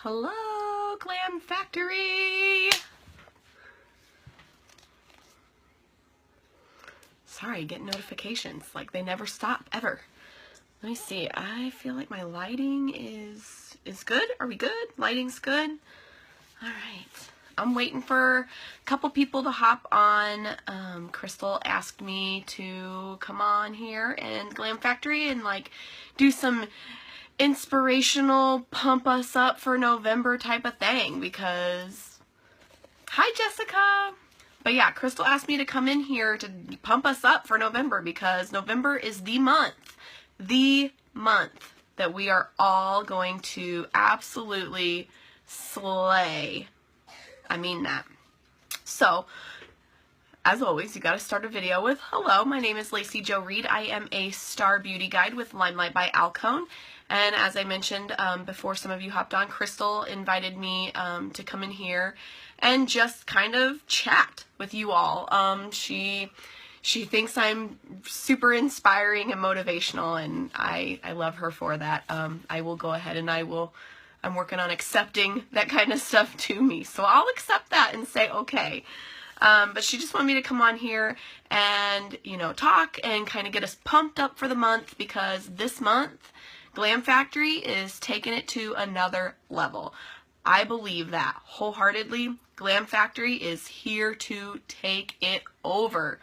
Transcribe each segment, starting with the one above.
Hello, Glam Factory! Sorry, get notifications. Like, they never stop, ever. Let me see. I feel like my lighting is good. Are we good? Lighting's good? Alright. I'm waiting for a couple people to hop on. Crystal asked me to come on here and Glam Factory and, like, do some inspirational pump us up for November type of thing because hi Jessica. But yeah, Crystal asked me to come in here to pump us up for November because November is the month that we are all going to absolutely slay. I mean that. So as always, you got to start a video with hello, my name is laceyjo.reed. I am a star beauty guide with Limelight by Alcone. And as I mentioned before some of you hopped on, Crystal invited me to come in here and just kind of chat with you all. She thinks I'm super inspiring and motivational, and I love her for that. I will go ahead and I'm working on accepting that kind of stuff to me. So I'll accept that and say, okay. But she just wanted me to come on here and, you know, talk and kind of get us pumped up for the month because this month, Glam Factory is taking it to another level. I believe that wholeheartedly. Glam Factory is here to take it over.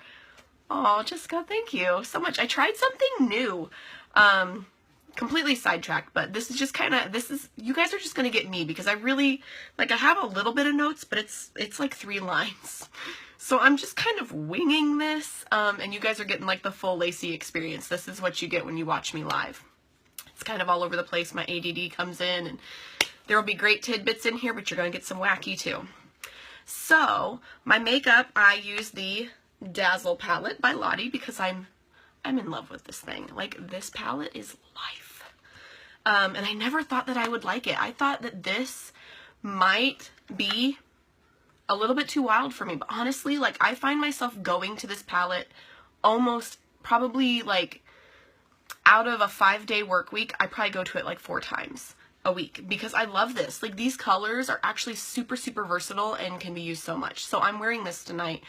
Oh, Jessica, thank you so much. I tried something new. Completely sidetracked, but this is just kind of, you guys are just going to get me because I really, like, I have a little bit of notes, but it's like 3 lines. So I'm just kind of winging this, and you guys are getting like the full Lacey experience. This is what you get when you watch me live. It's kind of all over the place. My ADD comes in, and there will be great tidbits in here, but you're going to get some wacky too. So my makeup, I use the Dazzle palette by Lottie because I'm in love with this thing. Like, this palette is life. And I never thought that I would like it. I thought that this might be a little bit too wild for me, but honestly, like, I find myself going to this palette almost probably like out of a 5-day work week, I probably go to it like 4 times a week because I love this. Like, these colors are actually super, super versatile and can be used so much. So I'm wearing this tonight.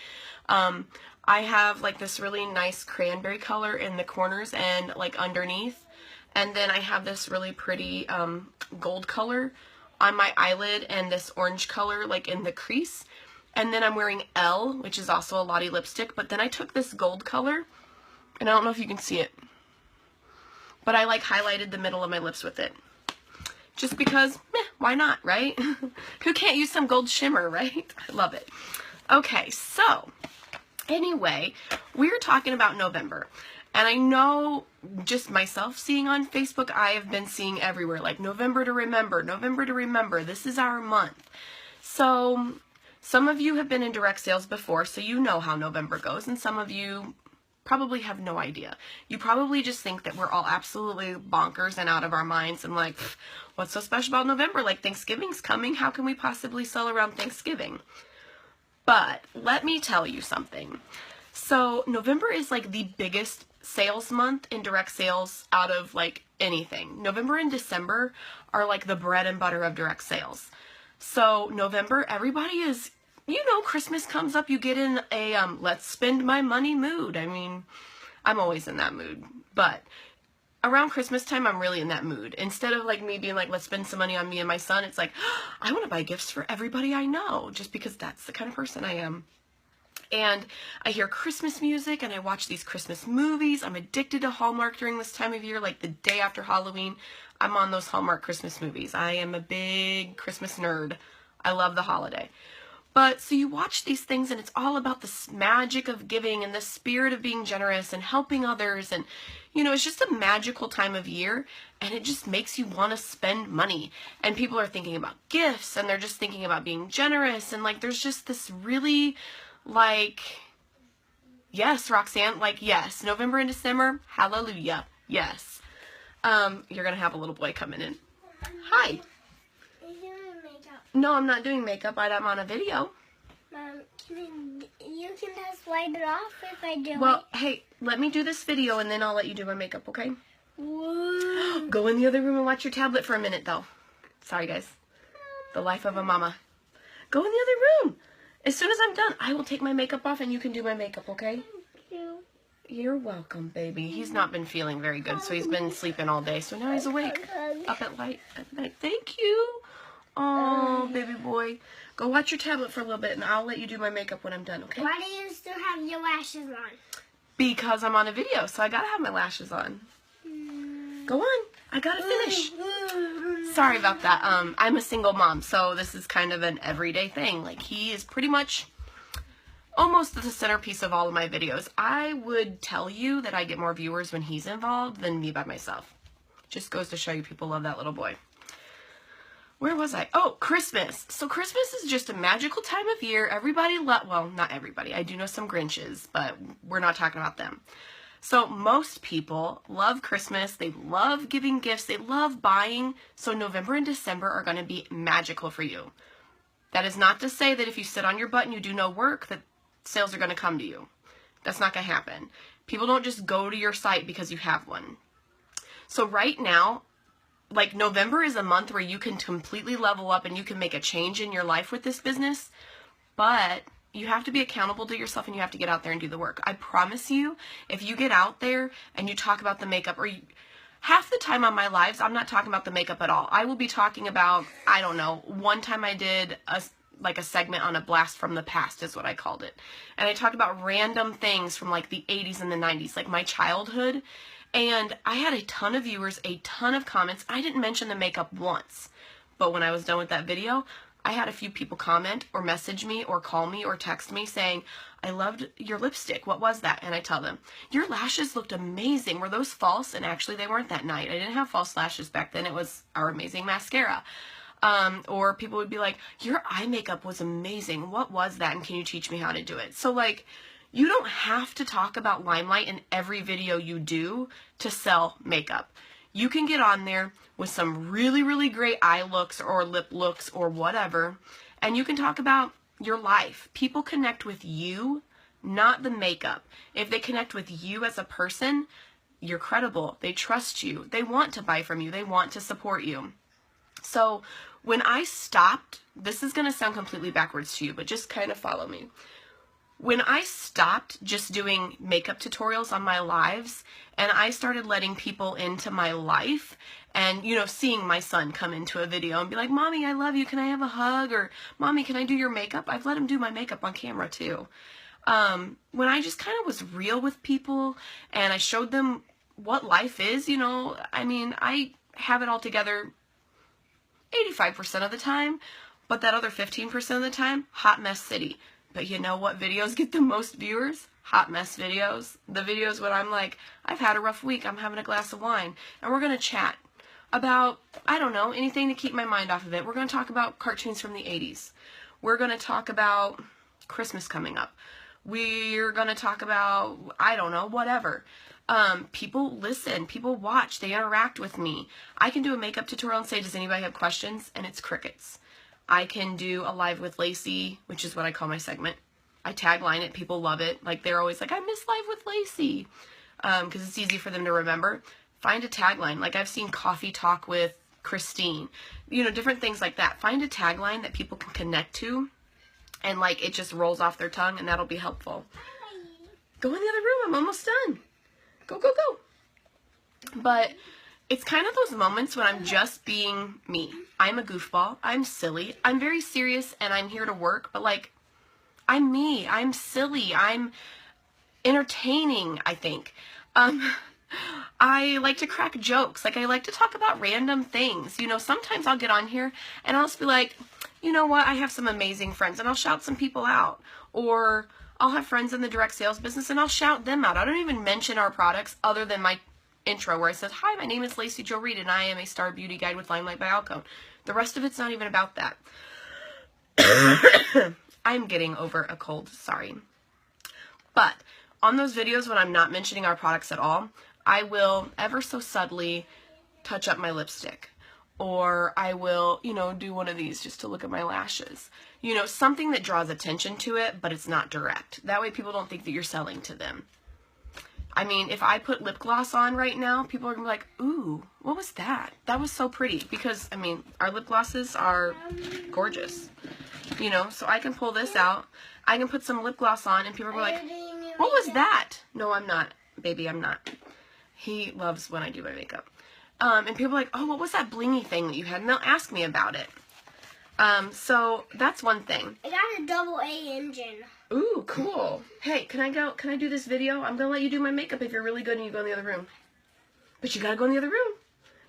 I have like this really nice cranberry color in the corners and like underneath. And then I have this really pretty gold color on my eyelid and this orange color like in the crease. And then I'm wearing L, which is also a Lottie lipstick. But then I took this gold color, and I don't know if you can see it, but I like highlighted the middle of my lips with it. Just because, why not, right? Who can't use some gold shimmer, right? I love it. Okay, so anyway, we're talking about November. And I know just myself seeing on Facebook, I have been seeing everywhere, like November to remember, November to remember. This is our month. So some of you have been in direct sales before, so you know how November goes. And some of you probably have no idea. You probably just think that we're all absolutely bonkers and out of our minds and like, what's so special about November? Like, Thanksgiving's coming. How can we possibly sell around Thanksgiving? But let me tell you something. So November is like the biggest sales month in direct sales out of like anything. November and December are like the bread and butter of direct sales. So November, everybody is, you know, Christmas comes up, you get in a let's spend my money mood. I mean, I'm always in that mood, but around Christmas time, I'm really in that mood. Instead of like me being like, let's spend some money on me and my son, it's like, I want to buy gifts for everybody I know, just because that's the kind of person I am. And I hear Christmas music and I watch these Christmas movies. I'm addicted to Hallmark during this time of year, like the day after Halloween. I'm on those Hallmark Christmas movies. I am a big Christmas nerd. I love the holiday. But so you watch these things and it's all about this magic of giving and the spirit of being generous and helping others. And, you know, it's just a magical time of year and it just makes you want to spend money. And people are thinking about gifts and they're just thinking about being generous. And like, there's just this really like, yes, Roxanne, like, yes, November and December, hallelujah, yes. You're going to have a little boy coming in. Hi. No, I'm not doing makeup. I'm on a video. Mom, you can just wipe it off if I do it. Well, hey, let me do this video and then I'll let you do my makeup, okay? Whoa. Go in the other room and watch your tablet for a minute, though. Sorry, guys. The life of a mama. Go in the other room. As soon as I'm done, I will take my makeup off and you can do my makeup, okay? Thank you. You're welcome, baby. He's not been feeling very good, so he's been sleeping all day. So now he's awake. Up at night. Thank you. Oh, baby boy. Go watch your tablet for a little bit, and I'll let you do my makeup when I'm done, okay? Why do you still have your lashes on? Because I'm on a video, so I gotta have my lashes on. Go on. I gotta finish. Sorry about that. I'm a single mom, so this is kind of an everyday thing. Like, he is pretty much almost the centerpiece of all of my videos. I would tell you that I get more viewers when he's involved than me by myself. Just goes to show you people love that little boy. Where was I? Oh, Christmas. So Christmas is just a magical time of year. Everybody well, not everybody. I do know some Grinches, but we're not talking about them. So most people love Christmas. They love giving gifts. They love buying. So November and December are going to be magical for you. That is not to say that if you sit on your butt and you do no work, that sales are going to come to you. That's not going to happen. People don't just go to your site because you have one. So right now, like, November is a month where you can completely level up and you can make a change in your life with this business, but you have to be accountable to yourself and you have to get out there and do the work. I promise you, if you get out there and you talk about the makeup, or half the time on my lives, I'm not talking about the makeup at all. I will be talking about, I don't know, one time I did a segment on a blast from the past is what I called it. And I talked about random things from like the 80s and the 90s, like my childhood. And I had a ton of viewers, a ton of comments. I didn't mention the makeup once, but when I was done with that video, I had a few people comment or message me or call me or text me saying, I loved your lipstick. What was that? And I tell them, your lashes looked amazing. Were those false? And actually they weren't that night. I didn't have false lashes back then. It was our amazing mascara. Or people would be like, your eye makeup was amazing. What was that? And can you teach me how to do it? So like, you don't have to talk about Limelight in every video you do to sell makeup. You can get on there with some really, really great eye looks or lip looks or whatever, and you can talk about your life. People connect with you, not the makeup. If they connect with you as a person, you're credible. They trust you. They want to buy from you. They want to support you. So when I stopped, this is going to sound completely backwards to you, but just kind of follow me. When I stopped just doing makeup tutorials on my lives and I started letting people into my life and, you know, seeing my son come into a video and be like, Mommy, I love you. Can I have a hug? Or Mommy, can I do your makeup? I've let him do my makeup on camera too. When I just kind of was real with people and I showed them what life is, you know, I mean, I have it all together 85% of the time, but that other 15% of the time, hot mess city. But you know what videos get the most viewers? Hot mess videos. The videos when I'm like, I've had a rough week, I'm having a glass of wine, and we're going to chat about, I don't know, anything to keep my mind off of it. We're going to talk about cartoons from the 80s. We're going to talk about Christmas coming up. We're going to talk about, I don't know, whatever. People listen, people watch, they interact with me. I can do a makeup tutorial and say, does anybody have questions? And it's crickets. I can do a live with Lacey, which is what I call my segment. I tagline it. People love it. Like, they're always like, I miss Live with Lacey. Because it's easy for them to remember. Find a tagline. Like, I've seen Coffee Talk with Christine. You know, different things like that. Find a tagline that people can connect to. And, like, it just rolls off their tongue, and that'll be helpful. Go in the other room. I'm almost done. Go, go, go. But it's kind of those moments when I'm just being me. I'm a goofball. I'm silly. I'm very serious and I'm here to work, but like, I'm me. I'm silly. I'm entertaining, I think. I like to crack jokes. Like, I like to talk about random things. You know, sometimes I'll get on here and I'll just be like, you know what? I have some amazing friends, and I'll shout some people out. Or I'll have friends in the direct sales business and I'll shout them out. I don't even mention our products other than my intro where I said, hi, my name is laceyjo.reed and I am a star beauty guide with Limelight by Alcone. The rest of it's not even about that. I'm getting over a cold, sorry. But on those videos when I'm not mentioning our products at all, I will ever so subtly touch up my lipstick. Or I will, you know, do one of these just to look at my lashes. You know, something that draws attention to it, but it's not direct. That way people don't think that you're selling to them. I mean, if I put lip gloss on right now, people are going to be like, ooh, what was that? That was so pretty. Because, I mean, our lip glosses are gorgeous. You know, so I can pull this out. I can put some lip gloss on and people are like, what was that? No, I'm not. Baby, I'm not. He loves when I do my makeup. And people are like, oh, what was that blingy thing that you had? And they'll ask me about it. So that's one thing. I got a double A engine. Ooh, cool. Hey, can I do this video? I'm gonna let you do my makeup if you're really good and you go in the other room. But you gotta go in the other room.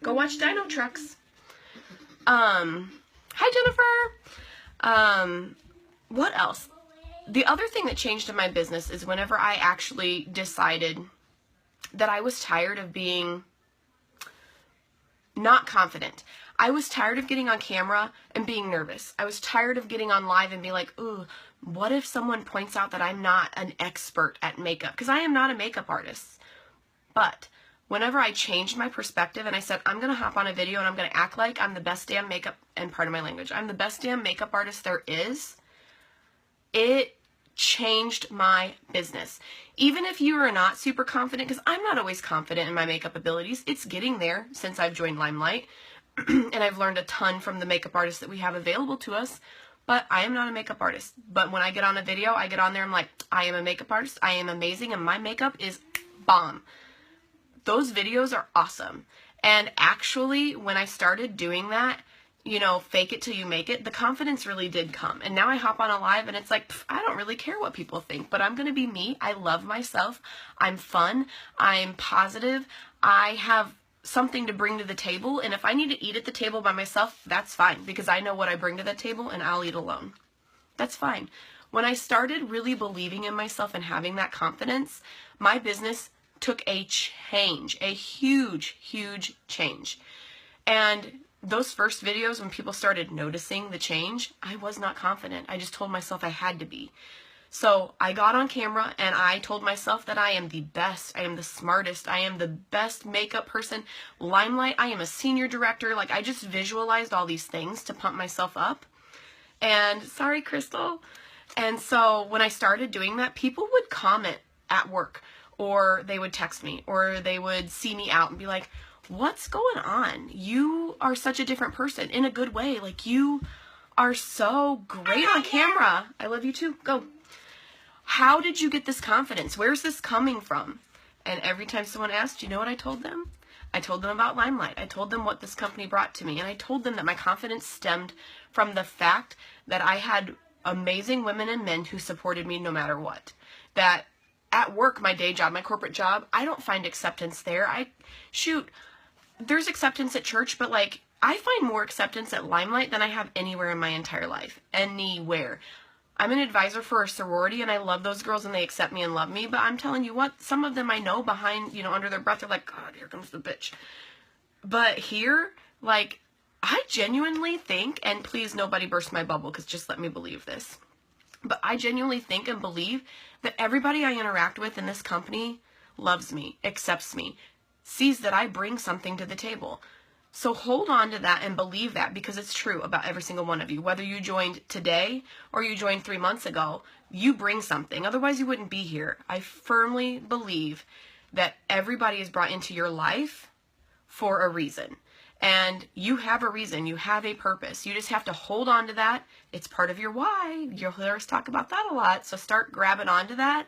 Go watch Dino Trucks. Hi Jennifer. What else? The other thing that changed in my business is whenever I actually decided that I was tired of being not confident. I was tired of getting on camera and being nervous. I was tired of getting on live and being like, ooh, what if someone points out that I'm not an expert at makeup? Because I am not a makeup artist. But whenever I changed my perspective and I said, I'm going to hop on a video and I'm going to act like I'm the best damn makeup, and pardon my language, I'm the best damn makeup artist there is, it changed my business. Even if you are not super confident, because I'm not always confident in my makeup abilities, it's getting there since I've joined Limelight. And I've learned a ton from the makeup artists that we have available to us, but I am not a makeup artist. But when I get on a video, I get on there, I'm like, I am a makeup artist, I am amazing, and my makeup is bomb. Those videos are awesome. And actually, when I started doing that, you know, fake it till you make it, the confidence really did come. And now I hop on a live and it's like, I don't really care what people think, but I'm going to be me. I love myself. I'm fun. I'm positive. I have something to bring to the table. And if I need to eat at the table by myself, that's fine, because I know what I bring to the table and I'll eat alone. That's fine. When I started really believing in myself and having that confidence, my business took a change, a huge, huge change. And those first videos, when people started noticing the change, I was not confident. I just told myself I had to be. So I got on camera and I told myself that I am the best, I am the smartest, I am the best makeup person. Limelight, I am a senior director. Like, I just visualized all these things to pump myself up. And sorry, Crystal. And so when I started doing that, people would comment at work, or they would text me, or they would see me out and be like, what's going on? You are such a different person in a good way. Like, you are so great on camera. I love you too. Go. How did you get this confidence? Where's this coming from? And every time someone asked, you know what I told them? I told them about Limelight. I told them what this company brought to me. And I told them that my confidence stemmed from the fact that I had amazing women and men who supported me no matter what. That at work, my day job, my corporate job, I don't find acceptance there. There's acceptance at church, but like, I find more acceptance at Limelight than I have anywhere in my entire life. Anywhere. I'm an advisor for a sorority, and I love those girls, and they accept me and love me, but I'm telling you what, some of them I know behind, you know, under their breath, they're like, God, here comes the bitch. But here, like, I genuinely think, and please nobody burst my bubble, because just let me believe this, but I genuinely think and believe that everybody I interact with in this company loves me, accepts me, sees that I bring something to the table. So hold on to that and believe that, because it's true about every single one of you. Whether you joined today or you joined 3 months ago, you bring something. Otherwise, you wouldn't be here. I firmly believe that everybody is brought into your life for a reason. And you have a reason. You have a purpose. You just have to hold on to that. It's part of your why. You'll hear us talk about that a lot. So start grabbing onto that.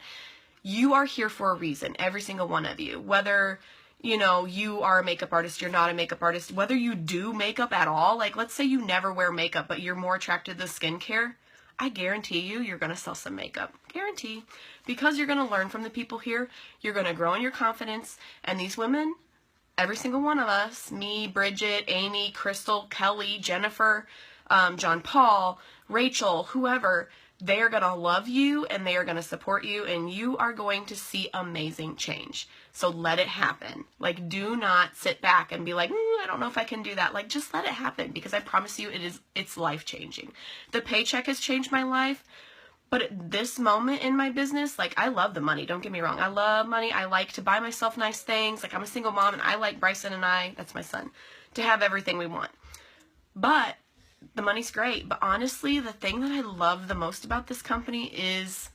You are here for a reason, every single one of you. Whether, you know, you are a makeup artist, you're not a makeup artist, whether you do makeup at all, like let's say you never wear makeup, but you're more attracted to skincare, I guarantee you're going to sell some makeup. Guarantee. Because you're going to learn from the people here, you're going to grow in your confidence, and these women, every single one of us, me, Bridget, Amy, Crystal, Kelly, Jennifer, John Paul, Rachel, whoever, they are going to love you and they are going to support you, and you are going to see amazing change. So let it happen. Like, do not sit back and be like, I don't know if I can do that. Like, just let it happen, because I promise you it's life-changing. The paycheck has changed my life, but at this moment in my business, like, I love the money. Don't get me wrong. I love money. I like to buy myself nice things. Like, I'm a single mom, and I like Bryson and I, that's my son, to have everything we want. But the money's great. But honestly, the thing that I love the most about this company is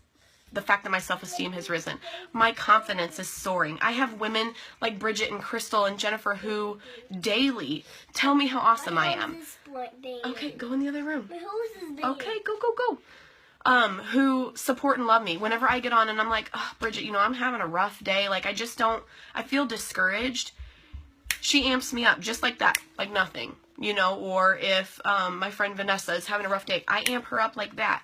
the fact that my self-esteem has risen. My confidence is soaring. I have women like Bridget and Crystal and Jennifer who daily tell me how awesome I am. Okay, go in the other room. My hose is big. Okay, go. Who support and love me. Whenever I get on and I'm like, oh, Bridget, you know, I'm having a rough day. Like, I feel discouraged. She amps me up just like that, like nothing, you know, or if my friend Vanessa is having a rough day, I amp her up like that.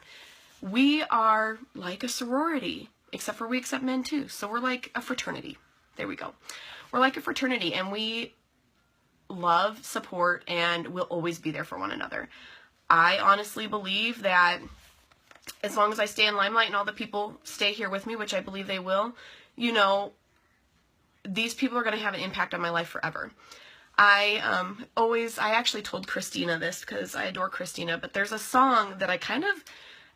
We are like a sorority, except for we accept men too. So we're like a fraternity. There we go. We're like a fraternity, and we love, support, and we'll always be there for one another. I honestly believe that as long as I stay in Limelight and all the people stay here with me, which I believe they will, you know, these people are going to have an impact on my life forever. I actually told Christina this because I adore Christina, but there's a song that I kind of,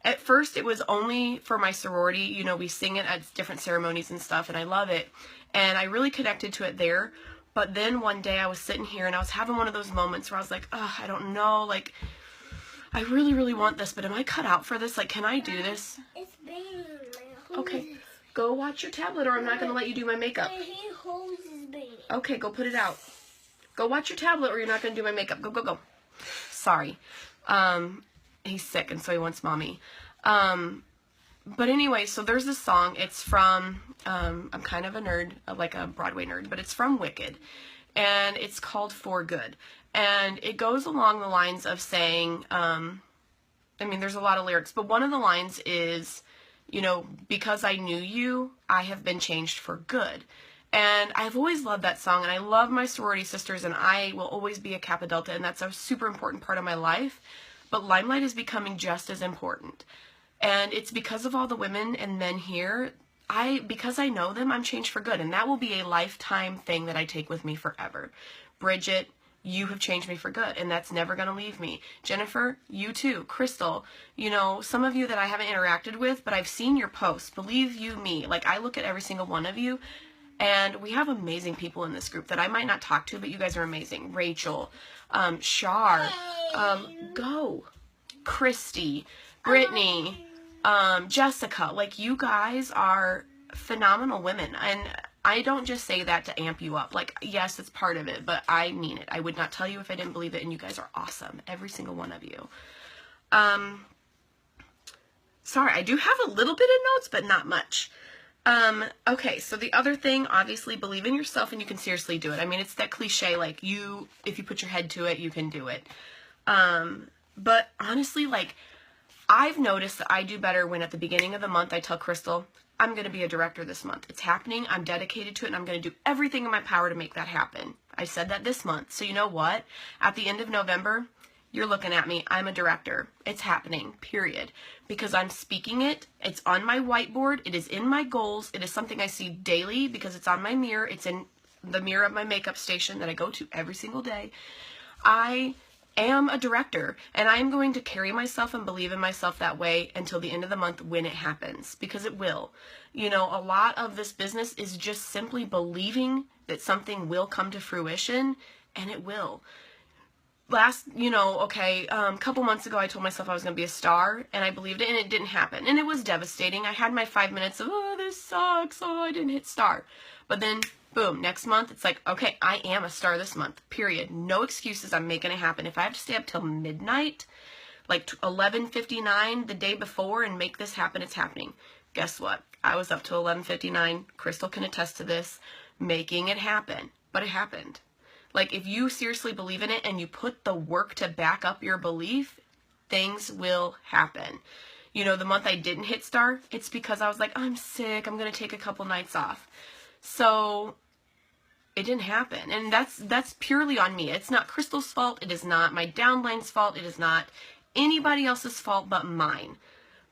at first it was only for my sorority, you know, we sing it at different ceremonies and stuff, and I love it, and I really connected to it there. But then one day I was sitting here and I was having one of those moments where I was like, oh, I don't know, like, I really, really want this, but am I cut out for this? Like, can I do this? It's big. Okay, go watch your tablet or I'm not going to let you do my makeup. My hose is big. Okay, go put it out. Go watch your tablet or you're not going to do my makeup. Go. Sorry. He's sick and so he wants mommy. But anyway, so there's this song. It's from, I'm kind of a nerd, like a Broadway nerd, but it's from Wicked. And it's called For Good. And it goes along the lines of saying, I mean, there's a lot of lyrics, but one of the lines is, you know, because I knew you, I have been changed for good. And I've always loved that song, and I love my sorority sisters, and I will always be a Kappa Delta, and that's a super important part of my life. But Limelight is becoming just as important. And it's because of all the women and men here, because I know them, I'm changed for good. And that will be a lifetime thing that I take with me forever. Bridget, you have changed me for good, and that's never going to leave me. Jennifer, you too. Crystal, you know, some of you that I haven't interacted with, but I've seen your posts. Believe you me, like, I look at every single one of you, and we have amazing people in this group that I might not talk to, but you guys are amazing. Rachel, Shar, Christy, Brittany, Jessica, like, you guys are phenomenal women, and I don't just say that to amp you up. Like, yes, it's part of it, but I mean it. I would not tell you if I didn't believe it, and you guys are awesome, every single one of you. Sorry, I do have a little bit of notes, but not much. Okay, so the other thing, obviously, believe in yourself and you can seriously do it. I mean, it's that cliche, like, if you put your head to it, you can do it. But honestly, like, I've noticed that I do better when at the beginning of the month I tell Crystal, I'm going to be a director this month. It's happening. I'm dedicated to it, and I'm going to do everything in my power to make that happen. I said that this month. So you know what? At the end of November, you're looking at me. I'm a director. It's happening, period. Because I'm speaking it. It's on my whiteboard. It is in my goals. It is something I see daily because it's on my mirror. It's in the mirror of my makeup station that I go to every single day. I am a director, and I am going to carry myself and believe in myself that way until the end of the month when it happens, because it will. You know, a lot of this business is just simply believing that something will come to fruition, and it will. A couple months ago I told myself I was going to be a star, and I believed it, and it didn't happen, and it was devastating. I had my 5 minutes of, oh, this sucks, oh, I didn't hit star. But then, boom, next month, it's like, okay, I am a star this month, period. No excuses, I'm making it happen. If I have to stay up till midnight, like 11:59 the day before and make this happen, it's happening. Guess what? I was up till 11:59, Crystal can attest to this, making it happen. But it happened. Like, if you seriously believe in it and you put the work to back up your belief, things will happen. You know, the month I didn't hit star, it's because I was like, I'm sick, I'm going to take a couple nights off. So it didn't happen, and that's purely on me. It's not Crystal's fault. It is not my downline's fault. It is not anybody else's fault but mine.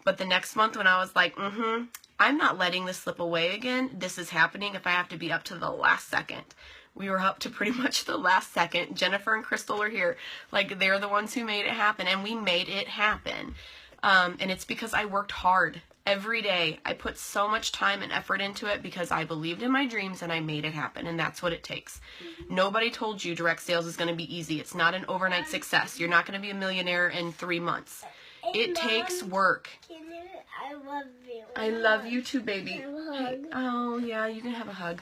But the next month when I was like, I'm not letting this slip away again. This is happening if I have to be up to the last second. We were up to pretty much the last second. Jennifer and Crystal are here. Like, they're the ones who made it happen, and we made it happen. And it's because I worked hard. Every day, I put so much time and effort into it because I believed in my dreams and I made it happen, and that's what it takes. Nobody told you direct sales is going to be easy. It's not an overnight success. You're not going to be a millionaire in 3 months. It takes work. I love you. I love you too, baby. Have a hug. Hey, oh, yeah, you can have a hug.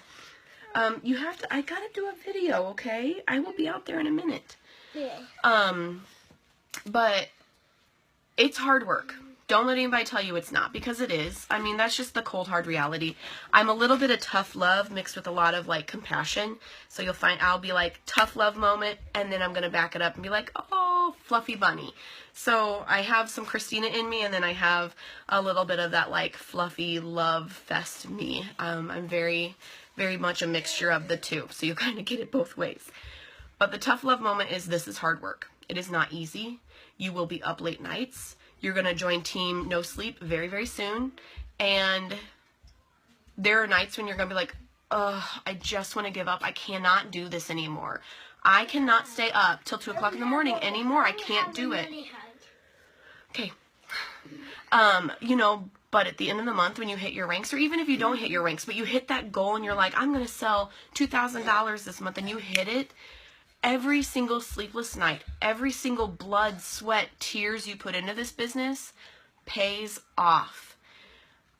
You have to, I gotta do a video, okay? I will be out there in a minute. Yeah. But it's hard work. Don't let anybody tell you it's not, because it is. I mean, that's just the cold, hard reality. I'm a little bit of tough love mixed with a lot of, like, compassion. So you'll find I'll be like, tough love moment, and then I'm going to back it up and be like, oh, fluffy bunny. So I have some Christina in me, and then I have a little bit of that, like, fluffy love fest me. I'm very, very much a mixture of the two. So you kind of get it both ways. But the tough love moment is, this is hard work. It is not easy. You will be up late nights. You're going to join Team No Sleep very, very soon. And there are nights when you're going to be like, ugh, I just want to give up. I cannot do this anymore. I cannot stay up till 2 o'clock in the morning anymore. I can't do it. Okay. You know, but at the end of the month when you hit your ranks, or even if you don't hit your ranks, but you hit that goal and you're like, I'm going to sell $2,000 this month, and you hit it, every single sleepless night, every single blood, sweat, tears you put into this business pays off.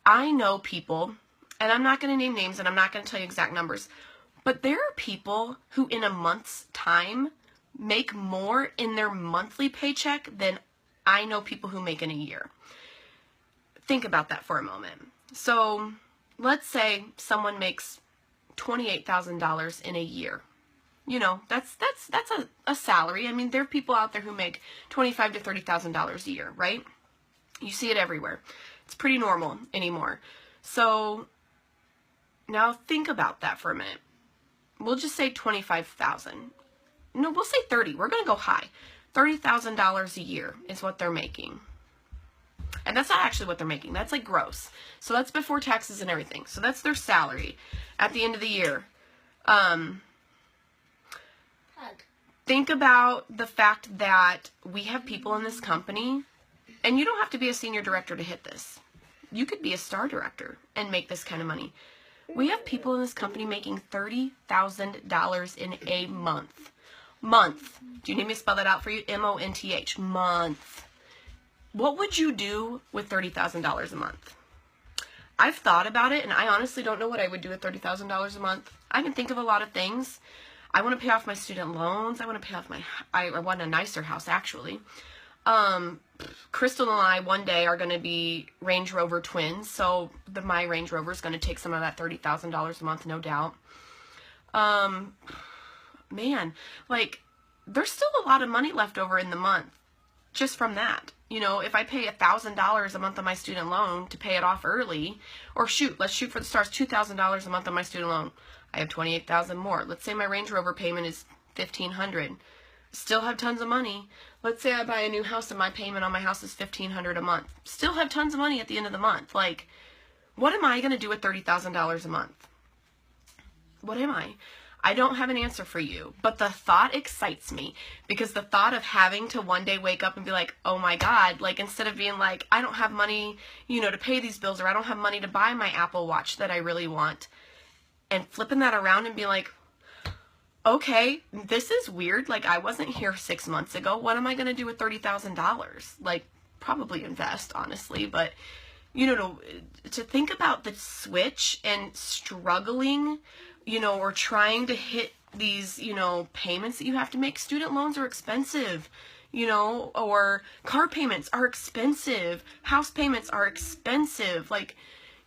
I know people, and I'm not going to name names and I'm not going to tell you exact numbers, but there are people who in a month's time make more in their monthly paycheck than I know people who make in a year. Think about that for a moment. So let's say someone makes $28,000 in a year. You know, that's a salary. I mean, there are people out there who make $25,000 to $30,000 a year, right? You see it everywhere. It's pretty normal anymore. So now think about that for a minute. We'll just say 25,000. No, we'll say 30. We're going to go high. $30,000 a year is what they're making. And that's not actually what they're making. That's like gross. So that's before taxes and everything. So that's their salary at the end of the year. Think about the fact that we have people in this company, and you don't have to be a senior director to hit this. You could be a star director and make this kind of money. We have people in this company making $30,000 in a month. Month. Do you need me to spell that out for you? M-O-N-T-H. Month. What would you do with $30,000 a month? I've thought about it, and I honestly don't know what I would do with $30,000 a month. I can think of a lot of things. I want to pay off my student loans. I want to pay off I want a nicer house, actually. Crystal and I one day are going to be Range Rover twins, so my Range Rover is going to take some of that $30,000 a month, no doubt. Man, like, there's still a lot of money left over in the month just from that. You know, if I pay $1,000 a month on my student loan to pay it off early, or let's shoot for the stars, $2,000 a month on my student loan. I have $28,000 more. Let's say my Range Rover payment is $1,500. Still have tons of money. Let's say I buy a new house and my payment on my house is $1,500 a month. Still have tons of money at the end of the month. Like, what am I going to do with $30,000 a month? What am I? I don't have an answer for you, but the thought excites me, because the thought of having to one day wake up and be like, oh my God, like, instead of being like, I don't have money, you know, to pay these bills, or I don't have money to buy my Apple Watch that I really want, and flipping that around and be like, okay, this is weird. Like, I wasn't here 6 months ago. What am I going to do with $30,000? Like, probably invest, honestly. But, you know, to think about the switch and struggling, you know, or trying to hit these, you know, payments that you have to make. Student loans are expensive, you know, or car payments are expensive. House payments are expensive. Like,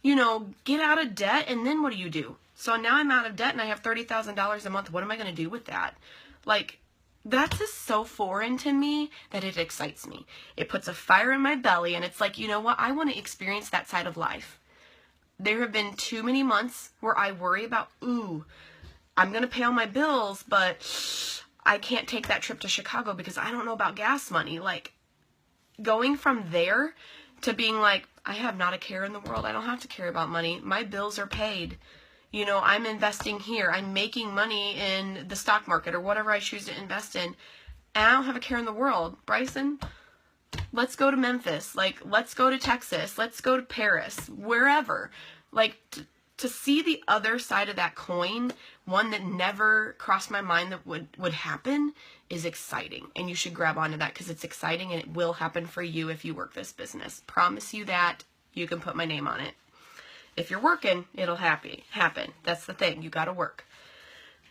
you know, get out of debt, and then what do? So now I'm out of debt and I have $30,000 a month. What am I going to do with that? Like, that's just so foreign to me that it excites me. It puts a fire in my belly, and it's like, you know what? I want to experience that side of life. There have been too many months where I worry about, ooh, I'm going to pay all my bills, but I can't take that trip to Chicago because I don't know about gas money. Like, going from there to being like, I have not a care in the world. I don't have to care about money. My bills are paid. You know, I'm investing here. I'm making money in the stock market or whatever I choose to invest in. And I don't have a care in the world. Bryson, let's go to Memphis. Like, let's go to Texas. Let's go to Paris. Wherever. Like, to see the other side of that coin, one that never crossed my mind that would happen, is exciting. And you should grab onto that, because it's exciting and it will happen for you if you work this business. Promise you that. you can put my name on it. If you're working, it'll happen. That's the thing. You got to work.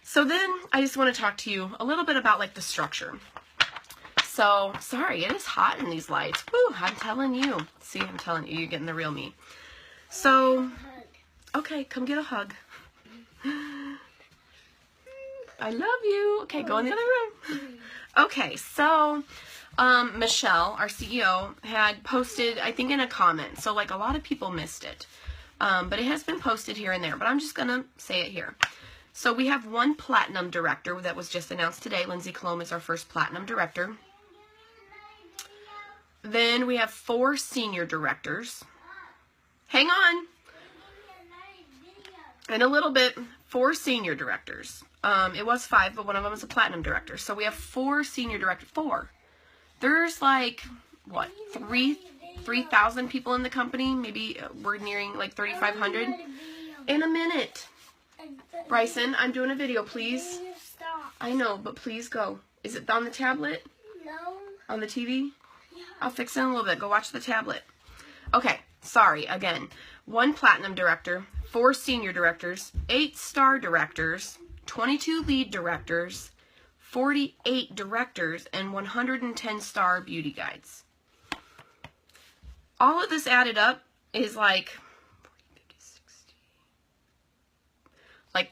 So then I just want to talk to you a little bit about like the structure. So, sorry, it is hot in these lights. Woo, I'm telling you. See, I'm telling you, you're getting the real me. So, okay, come get a hug. I love you. Okay, go in the other room. Okay, so Michelle, our CEO, had posted, I think, in a comment. So, like, a lot of people missed it. But it has been posted here and there. But I'm just going to say it here. So, we have one platinum director that was just announced today. Lindsay Colomb is our first platinum director. Then we have 4 senior directors. Hang on. In a little bit, 4 senior directors. It was 5, but one of them is a platinum director. So we have 4 senior directors. 4. There's like, what, 3,000 people in the company? Maybe we're nearing like 3,500. In a minute. Bryson, I'm doing a video, please. I know, but please go. Is it on the tablet? No. On the TV? Yeah. I'll fix it in a little bit. Go watch the tablet. Okay, sorry, again. 1 platinum director, 4 senior directors, 8 star directors, 22 lead directors, 48 directors, and 110 star beauty guides. All of this added up is like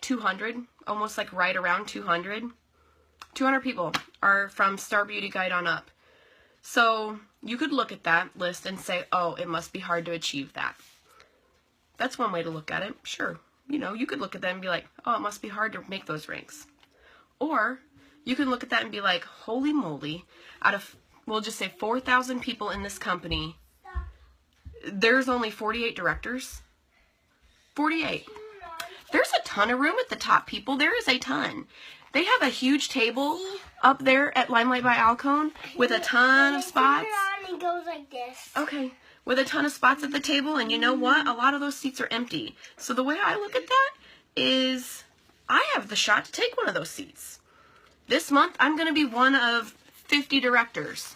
200, almost like right around 200. 200 people are from Star Beauty Guide on up. So you could look at that list and say, oh, it must be hard to achieve that. That's one way to look at it. Sure. You know, you could look at that and be like, oh, it must be hard to make those ranks. Or you can look at that and be like, holy moly, out of, we'll just say 4,000 people in this company, there's only 48 directors. 48. There's a ton of room at the top, people. There is a ton. They have a huge table up there at Limelight by Alcone with a ton of spots. It goes like this. Okay. With a ton of spots at the table, and you know what? A lot of those seats are empty. So the way I look at that is I have the shot to take one of those seats. This month, I'm going to be one of 50 directors.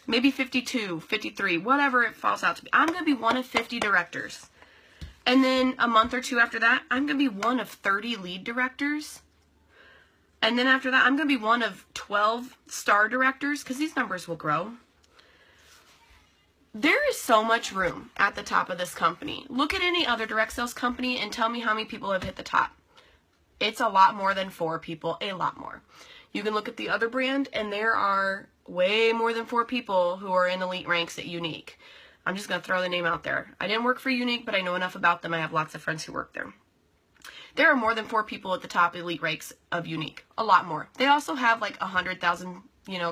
Maybe 52, 53, whatever it falls out to be. I'm going to be one of 50 directors. And then a month or 2 after that, I'm going to be one of 30 lead directors. And then after that, I'm going to be one of 12 star directors, because these numbers will grow. There is so much room at the top of this company. Look at any other direct sales company and tell me how many people have hit the top. It's a lot more than 4 people, a lot more. You can look at the other brand, and there are way more than 4 people who are in elite ranks at Unique. I'm just going to throw the name out there. I didn't work for Unique, but I know enough about them. I have lots of friends who work there. There are more than 4 people at the top elite ranks of Unique. A lot more. They also have like 100,000,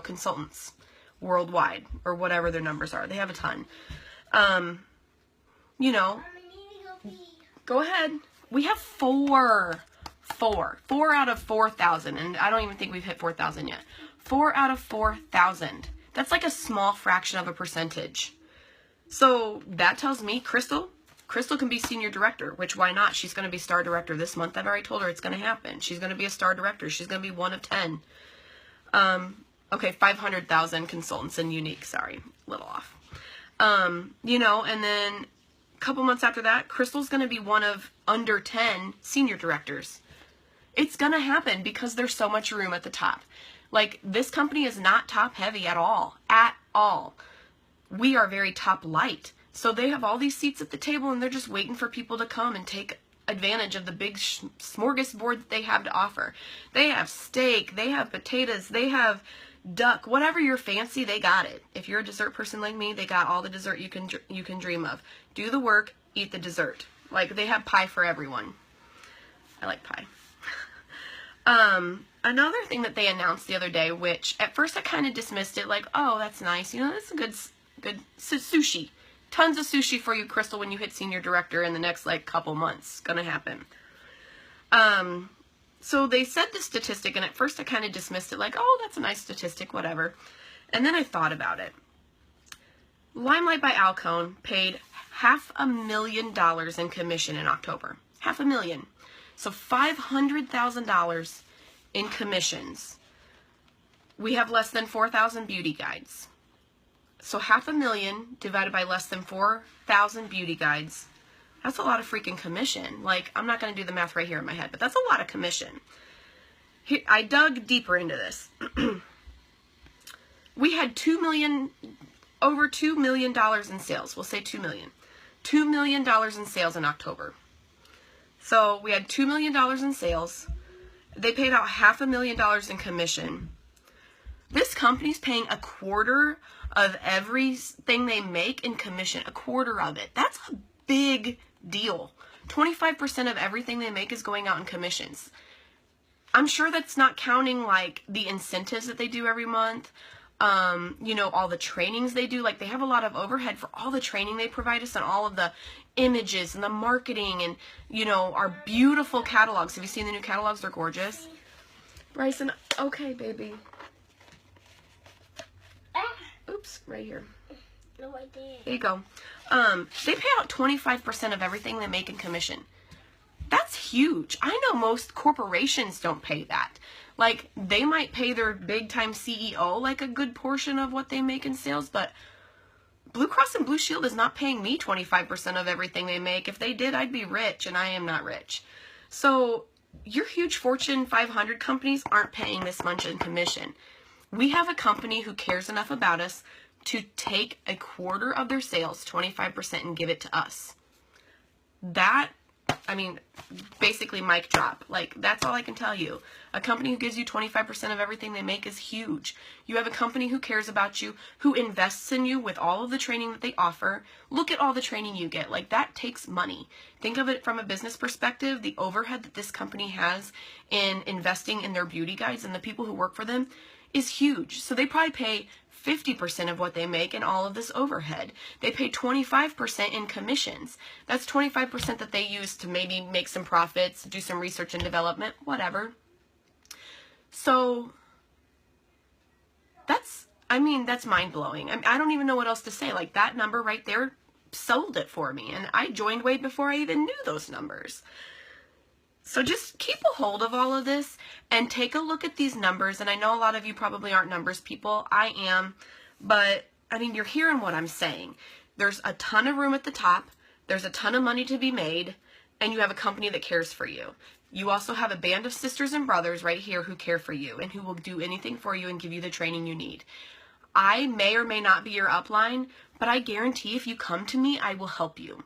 consultants worldwide, or whatever their numbers are. They have a ton. Go ahead. We have 4 out of 4,000, and I don't even think we've hit 4,000 yet. 4 out of 4,000. That's like a small fraction of a percentage. So that tells me Crystal can be senior director, which why not? She's going to be star director this month. I've already told her it's going to happen. She's going to be a star director. She's going to be one of 10. Okay, 500,000 consultants in Unique. Sorry, a little off. And then a couple months after that, Crystal's going to be one of under 10 senior directors. It's going to happen because there's so much room at the top. Like, this company is not top heavy at all. At all. We are very top light. So they have all these seats at the table, and they're just waiting for people to come and take advantage of the big smorgasbord that they have to offer. They have steak, they have potatoes, they have duck, whatever you're fancy, they got it. If you're a dessert person like me, they got all the dessert you can dream of. Do the work, eat the dessert. Like, they have pie for everyone. I like pie. Another thing that they announced the other day, which at first I kind of dismissed it, like, oh, that's nice. That's a good sushi. Tons of sushi for you, Crystal, when you hit senior director in the next, couple months. Gonna happen. So they said this statistic, and at first I kind of dismissed it, like, oh, that's a nice statistic, whatever. And then I thought about it. Limelight by Alcone paid $500,000 in commission in October. $500,000. So $500,000 in commissions. We have less than 4,000 beauty guides. So 500,000 divided by less than 4,000 beauty guides. That's a lot of freaking commission. Like, I'm not going to do the math right here in my head, but that's a lot of commission. Here, I dug deeper into this. We had over $2 million in sales. We'll say $2 million. $2 million in sales in October. So we had $2 million in sales. They paid out $500,000 in commission. This company's paying a quarter of everything they make in commission. A quarter of it. That's a big deal. 25% of everything they make is going out in commissions. I'm sure that's not counting like the incentives that they do every month. You know, all the trainings they do. Like, they have a lot of overhead for all the training they provide us and all of the images and the marketing and, you know, our beautiful catalogs. Have you seen the new catalogs? They're gorgeous. Bryson, okay, baby. Oops, right here. No, I didn't. There you go. They pay out 25% of everything they make in commission. That's huge. I know most corporations don't pay that. Like, they might pay their big-time CEO, like, a good portion of what they make in sales, but Blue Cross and Blue Shield is not paying me 25% of everything they make. If they did, I'd be rich, and I am not rich. So, your huge Fortune 500 companies aren't paying this much in commission. We have a company who cares enough about us to take a quarter of their sales, 25%, and give it to us. That, I mean, basically mic drop. Like, that's all I can tell you. A company who gives you 25% of everything they make is huge. You have a company who cares about you, who invests in you with all of the training that they offer. Look at all the training you get. Like, that takes money. Think of it from a business perspective. The overhead that this company has in investing in their beauty guides and the people who work for them is huge. So they probably pay 50% of what they make in all of this overhead. They pay 25% in commissions. That's 25% that they use to maybe make some profits, do some research and development, whatever. So that's mind-blowing. I don't even know what else to say. Like, that number right there sold it for me. And I joined way before I even knew those numbers. So just keep a hold of all of this and take a look at these numbers. And I know a lot of you probably aren't numbers people. I am. But, I mean, you're hearing what I'm saying. There's a ton of room at the top. There's a ton of money to be made. And you have a company that cares for you. You also have a band of sisters and brothers right here who care for you and who will do anything for you and give you the training you need. I may or may not be your upline, but I guarantee if you come to me, I will help you.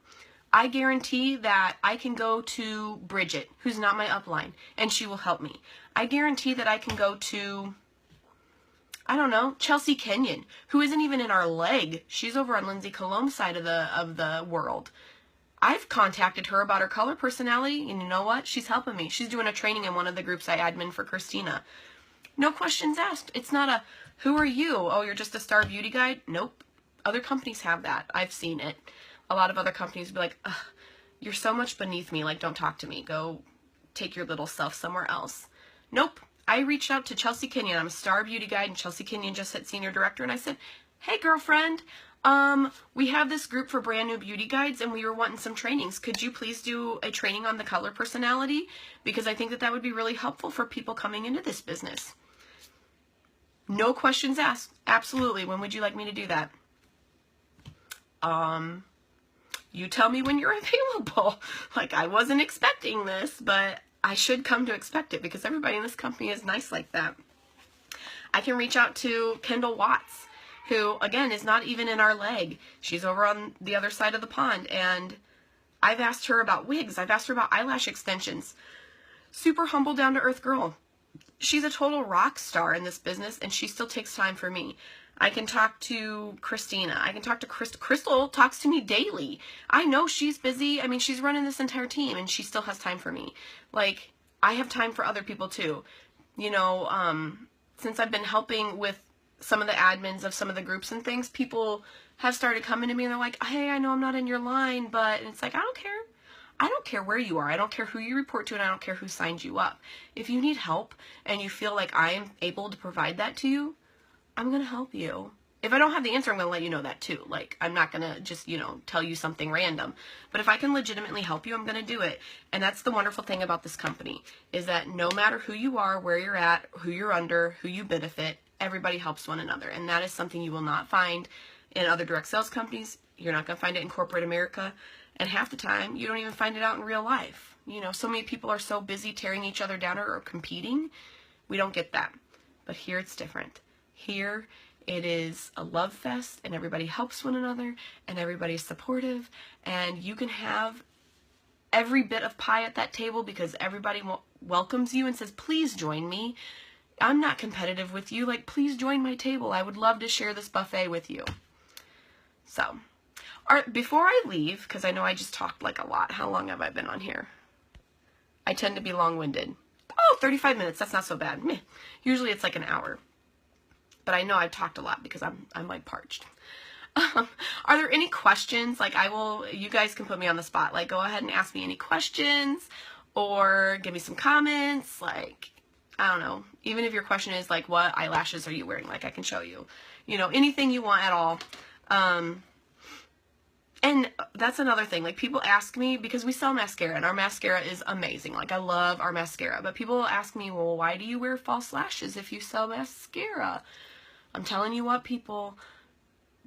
I guarantee that I can go to Bridget, who's not my upline, and she will help me. I guarantee that I can go to, I don't know, Chelsea Kenyon, who isn't even in our leg. She's over on Lindsay Colombe's side of the world. I've contacted her about her color personality, and you know what? She's helping me. She's doing a training in one of the groups I admin for Christina. No questions asked. It's not a, who are you? Oh, you're just a star beauty guide? Nope. Other companies have that. I've seen it. A lot of other companies be like, ugh, you're so much beneath me. Like, don't talk to me. Go take your little self somewhere else. Nope. I reached out to Chelsea Kenyon. I'm a star beauty guide, and Chelsea Kenyon just hit senior director, and I said, hey, girlfriend, we have this group for brand new beauty guides, and we were wanting some trainings. Could you please do a training on the color personality? Because I think that that would be really helpful for people coming into this business. No questions asked. Absolutely. When would you like me to do that? You tell me when you're available. Like, I wasn't expecting this, but I should come to expect it because everybody in this company is nice like that. I can reach out to Kendall Watts, who, again, is not even in our leg. She's over on the other side of the pond, and I've asked her about wigs. I've asked her about eyelash extensions. Super humble, down-to-earth girl. She's a total rock star in this business, and she still takes time for me. I can talk to Christina. I can talk to Crystal talks to me daily. I know she's busy. I mean, she's running this entire team, and she still has time for me. Like, I have time for other people, too. You know, since I've been helping with some of the admins of some of the groups and things, people have started coming to me, and they're like, hey, I know I'm not in your line, but and it's like, I don't care. I don't care where you are. I don't care who you report to, and I don't care who signs you up. If you need help and you feel like I am able to provide that to you, I'm going to help you. If I don't have the answer, I'm going to let you know that too. Like, I'm not going to just, you know, tell you something random. But if I can legitimately help you, I'm going to do it. And that's the wonderful thing about this company, is that no matter who you are, where you're at, who you're under, who you benefit, everybody helps one another. And that is something you will not find in other direct sales companies. You're not going to find it in corporate America. And half the time, you don't even find it out in real life. You know, so many people are so busy tearing each other down or competing. We don't get that. But here it's different. Here it is a love fest, and everybody helps one another, and everybody's supportive, and you can have every bit of pie at that table because everybody welcomes you and says, please join me. I'm not competitive with you. Like, please join my table. I would love to share this buffet with you. So, all right, before I leave, because I know I just talked like a lot. How long have I been on here? I tend to be long-winded. Oh, 35 minutes. That's not so bad. Meh. Usually it's like an hour. But I know I've talked a lot because I'm like parched. Are there any questions? Like, you guys can put me on the spot. Like, go ahead and ask me any questions or give me some comments. Like, I don't know. Even if your question is like, what eyelashes are you wearing? Like, I can show you, you know, anything you want at all. And that's another thing. Like, people ask me, because we sell mascara, and our mascara is amazing. Like, I love our mascara. But people ask me, well, why do you wear false lashes if you sell mascara? I'm telling you what, people,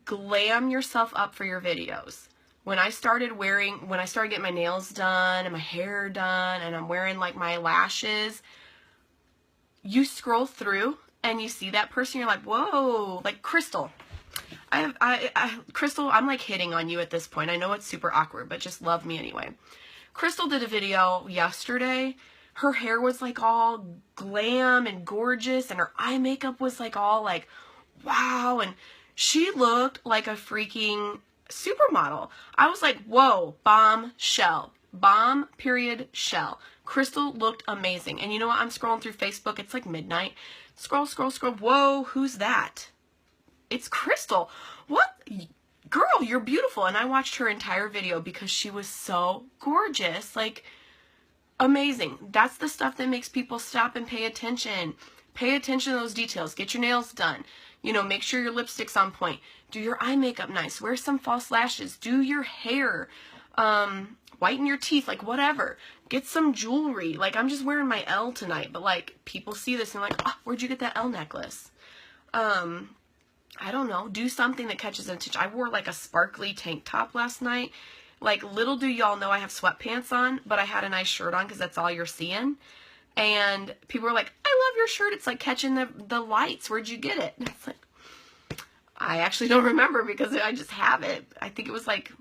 glam yourself up for your videos. When I started getting my nails done and my hair done, and I'm wearing like my lashes, you scroll through and you see that person, you're like, whoa, like Crystal. Crystal, I'm like hitting on you at this point. I know it's super awkward, but just love me anyway. Crystal did a video yesterday. Her hair was like all glam and gorgeous, and her eye makeup was like all like, wow, and she looked like a freaking supermodel. I was like, whoa, bombshell. Bomb, period, shell. Crystal looked amazing. And you know what? I'm scrolling through Facebook. It's like midnight. Scroll, scroll, scroll. Whoa, who's that? It's Crystal. What? Girl, you're beautiful. And I watched her entire video because she was so gorgeous. Like, amazing. That's the stuff that makes people stop and pay attention. Pay attention to those details. Get your nails done. You know, make sure your lipstick's on point. Do your eye makeup nice. Wear some false lashes. Do your hair. Whiten your teeth. Like, whatever. Get some jewelry. Like, I'm just wearing my L tonight. But, like, people see this and like, oh, where'd you get that L necklace? I don't know. Do something that catches attention. I wore, like, a sparkly tank top last night. Like, little do y'all know I have sweatpants on, but I had a nice shirt on because that's all you're seeing. And people were like, I love your shirt. It's like catching the lights. Where'd you get it? And it's like, I actually don't remember because I just have it. I think it was like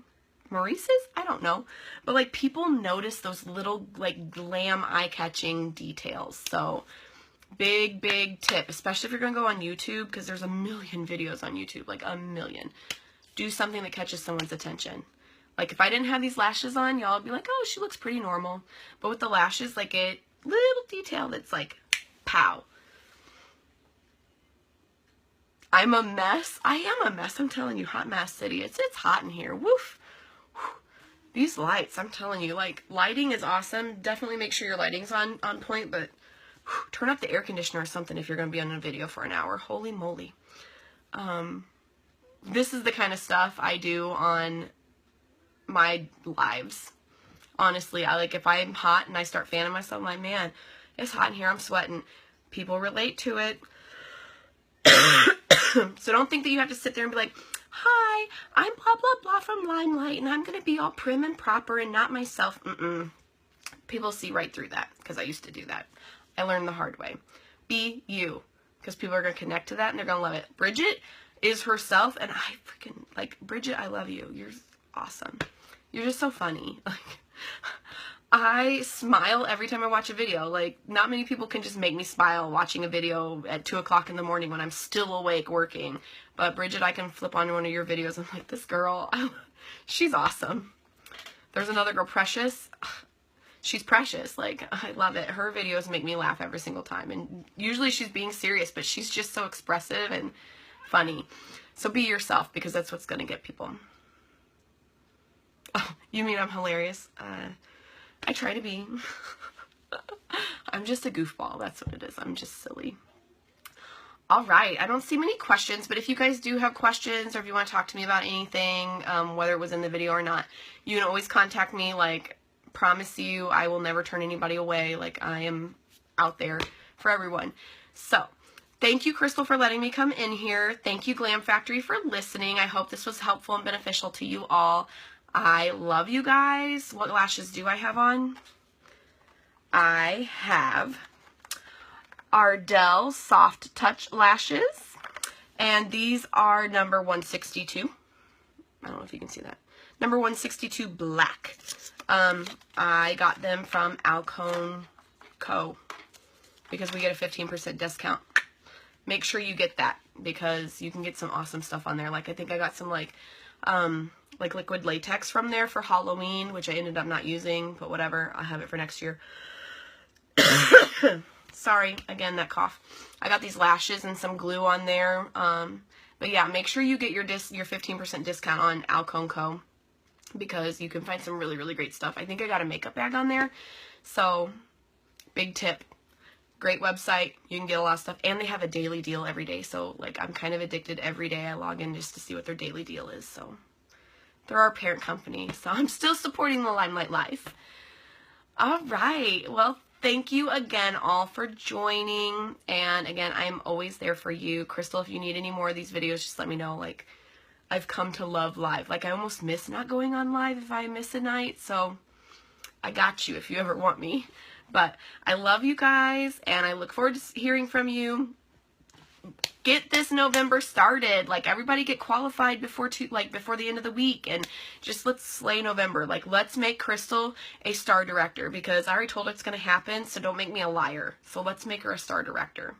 Maurice's? I don't know. But like, people notice those little like glam eye-catching details. So big tip, especially if you're going to go on YouTube, because there's a million videos on YouTube, like a million. Do something that catches someone's attention. Like, if I didn't have these lashes on, y'all would be like, oh, she looks pretty normal. But with the lashes, like, a little detail that's like, pow. I'm a mess. I am a mess. I'm telling you, hot mess city. It's hot in here. Woof. These lights, I'm telling you, like, lighting is awesome. Definitely make sure your lighting's on point, but turn up the air conditioner or something if you're going to be on a video for an hour. Holy moly. This is the kind of stuff I do on my lives. Honestly, if I'm hot and I start fanning myself, I'm like, man, it's hot in here. I'm sweating. People relate to it. So don't think that you have to sit there and be like, hi, I'm blah, blah, blah from Limelight, and I'm going to be all prim and proper and not myself. People see right through that, because I used to do that. I learned the hard way. Be you, because people are going to connect to that, and they're going to love it. Bridget is herself, and I freaking, like, Bridget, I love you. You're awesome. You're just so funny. Like, I smile every time I watch a video. Like, not many people can just make me smile watching a video at 2 o'clock in the morning when I'm still awake working. But Bridget, I can flip on one of your videos and I'm like, this girl, she's awesome. There's another girl, Precious. She's precious. Like, I love it. Her videos make me laugh every single time. And usually she's being serious, but she's just so expressive and funny. So be yourself, because that's what's going to get people. Oh, you mean I'm hilarious? I try to be. I'm just a goofball. That's what it is. I'm just silly. All right. I don't see many questions, but if you guys do have questions or if you want to talk to me about anything, whether it was in the video or not, you can always contact me. Like, promise you, I will never turn anybody away. Like, I am out there for everyone. So, thank you, Crystal, for letting me come in here. Thank you, Glam Factory, for listening. I hope this was helpful and beneficial to you all. I love you guys. What lashes do I have on? I have Ardell Soft Touch Lashes, and these are number 162. I don't know if you can see that. Number 162 black. I got them from Alcone Co. because we get a 15% discount. Make sure you get that because you can get some awesome stuff on there. Like I think I got some like liquid latex from there for Halloween, which I ended up not using, but whatever. I'll have it for next year. Sorry, again, that cough. I got these lashes and some glue on there. But yeah, make sure you get your 15% discount on Alcone Co. because you can find some really, really great stuff. I think I got a makeup bag on there. So, big tip. Great website. You can get a lot of stuff. And they have a daily deal every day. So, like, I'm kind of addicted every day. I log in just to see what their daily deal is. So, they're our parent company. So, I'm still supporting the Limelight Life. All right. Well, thank you again all for joining. And again, I am always there for you. Crystal, if you need any more of these videos, just let me know. Like, I've come to love live. Like, I almost miss not going on live if I miss a night. So, I got you if you ever want me. But I love you guys, and I look forward to hearing from you. Get this November started. Like, everybody get qualified before the end of the week, and just let's slay November. Like, let's make Crystal a star director, because I already told her it's going to happen, so don't make me a liar. So let's make her a star director.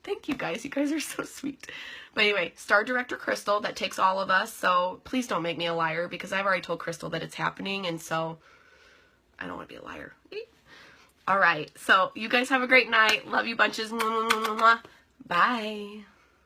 Thank you guys. You guys are so sweet. But anyway, star director Crystal, that takes all of us, so please don't make me a liar, because I've already told Crystal that it's happening, and so I don't want to be a liar. All right, so you guys have a great night. Love you bunches. Bye.